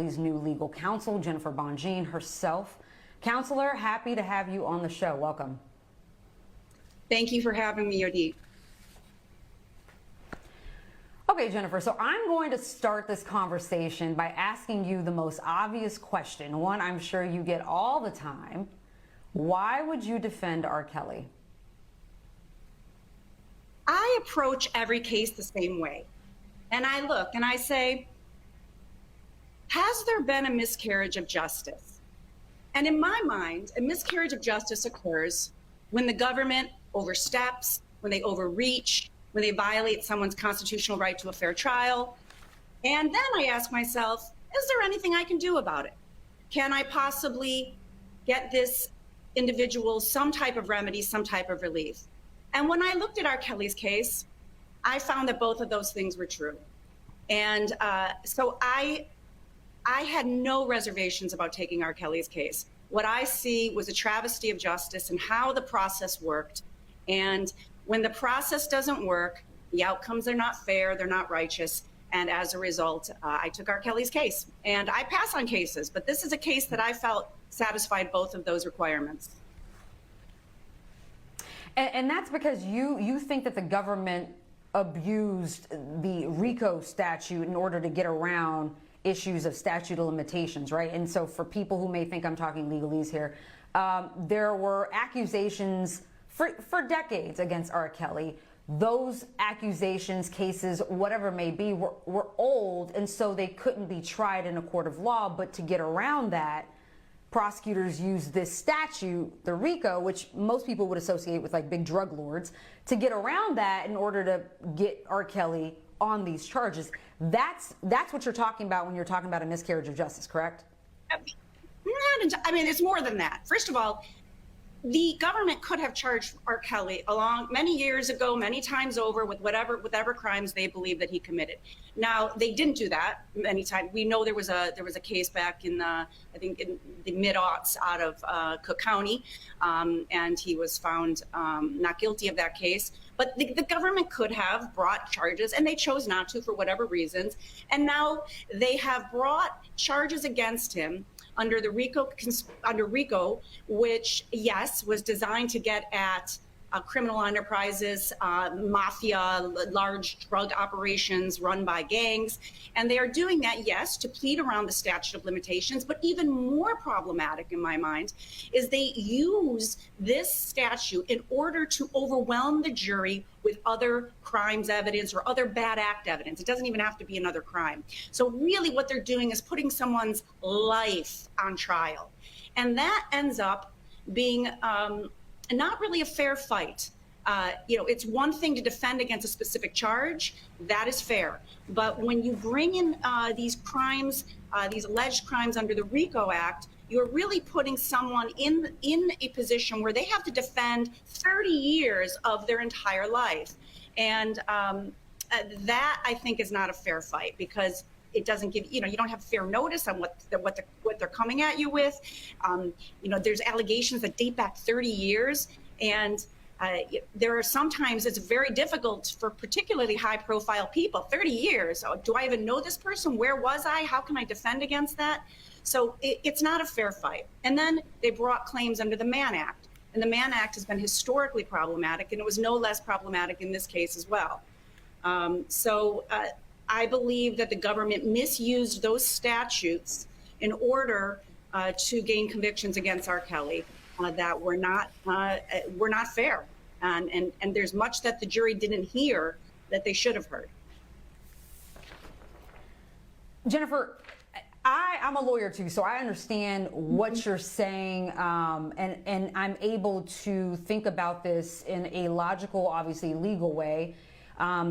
Kelly's new legal counsel, Jennifer Bonjean herself. Counselor, happy to have you on the show. Welcome. Thank you for having me, Odie. Okay, Jennifer, so I'm going to start this conversation by asking you the most obvious question, one I'm sure you get all the time. Why would you defend R. Kelly? I approach every case the same way. And I look and I say, has there been a miscarriage of justice? And in my mind, a miscarriage of justice occurs when the government oversteps, when they overreach, when they violate someone's constitutional right to a fair trial. And then I ask myself, is there anything I can do about it? Can I possibly get this individual some type of remedy, some type of relief? And when I looked at R. Kelly's case, I found that both of those things were true. And so I had no reservations about taking R. Kelly's case. What I see was a travesty of justice and how the process worked. And when the process doesn't work, the outcomes are not fair, they're not righteous. And as a result, I took R. Kelly's case. And I pass on cases, but this is a case that I felt satisfied both of those requirements. And that's because you think that the government abused the RICO statute in order to get around issues of statute of limitations, right? And so for people who may think I'm talking legalese here, there were accusations for decades against R. Kelly. Those accusations, cases, whatever it may be, were old, and so they couldn't be tried in a court of law. But to get around that, prosecutors used this statute, the RICO, which most people would associate with like big drug lords, to get around that in order to get R. Kelly on these charges. That's what you're talking about when you're talking about a miscarriage of justice, correct? I mean, it's more than that. First of all, the government could have charged R. Kelly along many years ago, many times over, with whatever crimes they believe that he committed. Now, they didn't do that many times. We know there was a case back in I think in the mid-aughts out of Cook County, and he was found not guilty of that case. But the government could have brought charges, and they chose not to for whatever reasons. And now they have brought charges against him under the RICO, which, yes, was designed to get at criminal enterprises, mafia, large drug operations run by gangs. And they are doing that, yes, to plead around the statute of limitations. But even more problematic in my mind is they use this statute in order to overwhelm the jury with other crimes evidence or other bad act evidence. It doesn't even have to be another crime. So really what they're doing is putting someone's life on trial. And that ends up being not really a fair fight. It's one thing to defend against a specific charge, that is fair. But when you bring in these crimes, these alleged crimes under the RICO Act, you're really putting someone in a position where they have to defend 30 years of their entire life. And that, I think, is not a fair fight, because it doesn't give, you don't have fair notice on what they're coming at you with. There's allegations that date back 30 years. And there are sometimes it's very difficult for particularly high profile people, 30 years. Oh, do I even know this person? Where was I? How can I defend against that? So it's not a fair fight. And then they brought claims under the Mann Act. And the Mann Act has been historically problematic, and it was no less problematic in this case as well. I believe that the government misused those statutes in order to gain convictions against R. Kelly that were not fair. And there's much that the jury didn't hear that they should have heard. Jennifer, I'm a lawyer too, so I understand what you're saying, and I'm able to think about this in a logical, obviously legal way,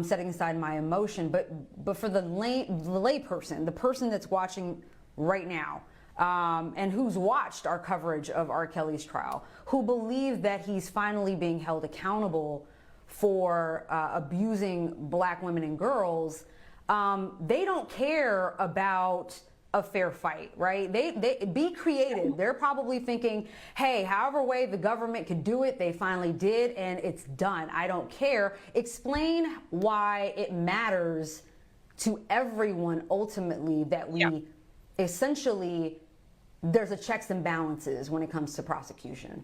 setting aside my emotion. But for the lay person, the person that's watching right now, and who's watched our coverage of R. Kelly's trial, who believe that he's finally being held accountable for abusing black women and girls, they don't care about a fair fight, right? They be creative. They're probably thinking, hey, however way the government could do it, they finally did, and it's done. I don't care. Explain why it matters to everyone ultimately that we essentially there's a checks and balances when it comes to prosecution.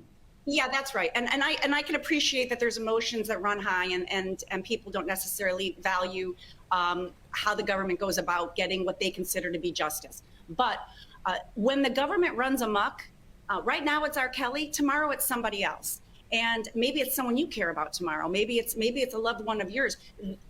Yeah, that's right. And I can appreciate that there's emotions that run high, and people don't necessarily value how the government goes about getting what they consider to be justice. But when the government runs amok, right now it's R.Kelly, tomorrow it's somebody else. And maybe it's someone you care about tomorrow. Maybe it's a loved one of yours.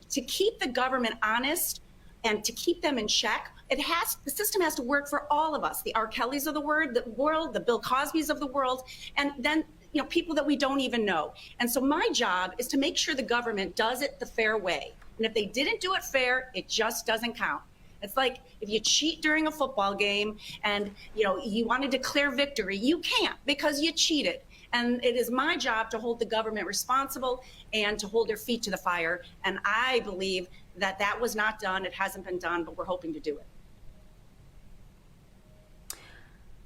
To keep the government honest and to keep them in check, the system has to work for all of us, the R.Kellys of the world, the Bill Cosbys of the world, and then people that we don't even know. And so my job is to make sure the government does it the fair way. And if they didn't do it fair, it just doesn't count. It's like if you cheat during a football game and you want to declare victory, you can't because you cheated. And it is my job to hold the government responsible and to hold their feet to the fire. And I believe that that was not done. It hasn't been done, but we're hoping to do it.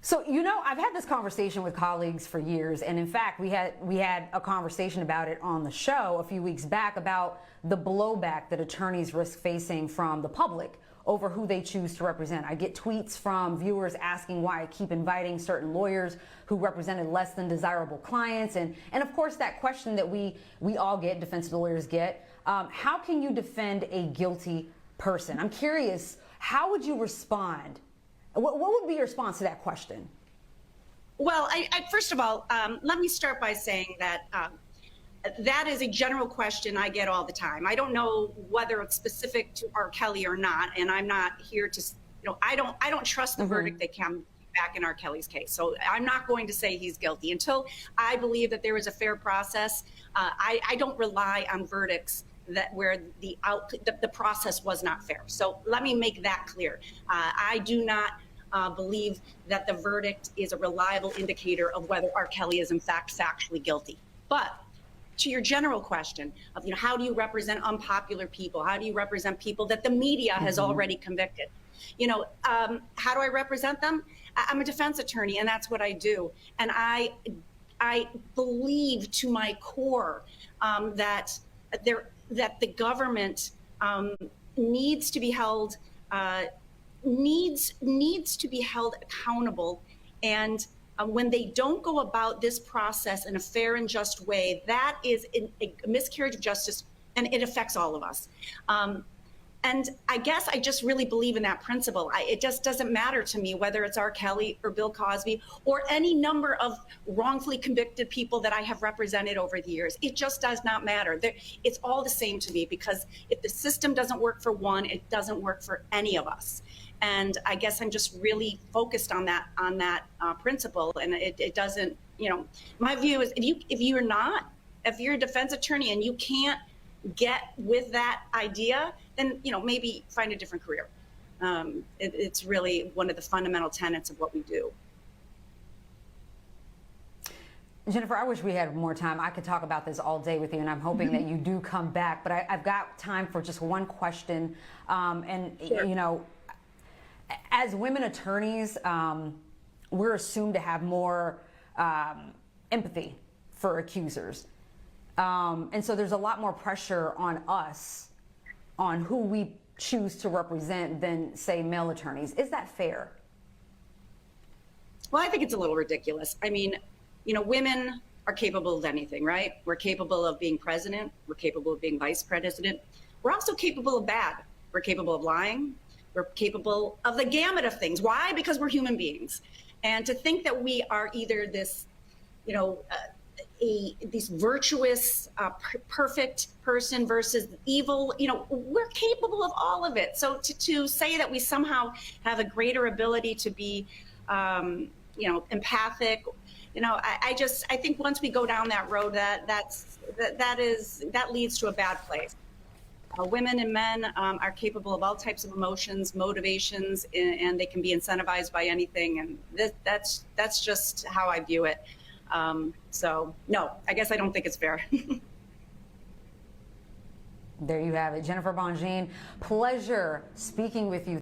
So, I've had this conversation with colleagues for years, and in fact, we had a conversation about it on the show a few weeks back about the blowback that attorneys risk facing from the public over who they choose to represent. I get tweets from viewers asking why I keep inviting certain lawyers who represented less than desirable clients, and of course that question that we all get, defense lawyers get, how can you defend a guilty person? I'm curious, how would you respond? What would be your response to that question? Well, I first of all, let me start by saying that that is a general question I get all the time. I don't know whether it's specific to R.Kelly or not, and I'm not here to, I don't trust the verdict that came back in R.Kelly's case. So I'm not going to say he's guilty until I believe that there was a fair process. I don't rely on verdicts where the process was not fair. So let me make that clear. I do not believe that the verdict is a reliable indicator of whether R.Kelly is in fact factually guilty. But to your general question of how do you represent unpopular people? How do you represent people that the media has already convicted? How do I represent them? I'm a defense attorney, and that's what I do. And I believe to my core that the government needs to be held accountable, and when they don't go about this process in a fair and just way, that is a miscarriage of justice, and it affects all of us. And I guess I just really believe in that principle. It just doesn't matter to me whether it's R.Kelly or Bill Cosby or any number of wrongfully convicted people that I have represented over the years. It just does not matter. It's all the same to me, because if the system doesn't work for one, it doesn't work for any of us. And I guess I'm just really focused on that principle. And it doesn't, my view is if you're a defense attorney and you can't get with that idea, then maybe find a different career. It's really one of the fundamental tenets of what we do. Jennifer, I wish we had more time. I could talk about this all day with you, and I'm hoping that you do come back. But I've got time for just one question. Sure. As women attorneys, we're assumed to have more empathy for accusers. And so there's a lot more pressure on us on who we choose to represent than, say, male attorneys. Is that fair? Well, I think it's a little ridiculous. I mean, women are capable of anything, right? We're capable of being president. We're capable of being vice president. We're also capable of bad. We're capable of lying. We're capable of the gamut of things. Why? Because we're human beings. And to think that we are either this, this virtuous, perfect person versus evil, we're capable of all of it. So to say that we somehow have a greater ability to be, empathic, I think once we go down that road, that leads to a bad place. Women and men are capable of all types of emotions, motivations, and they can be incentivized by anything. And that's just how I view it. So no, I guess I don't think it's fair. There you have it. Jennifer Bongine, pleasure speaking with you.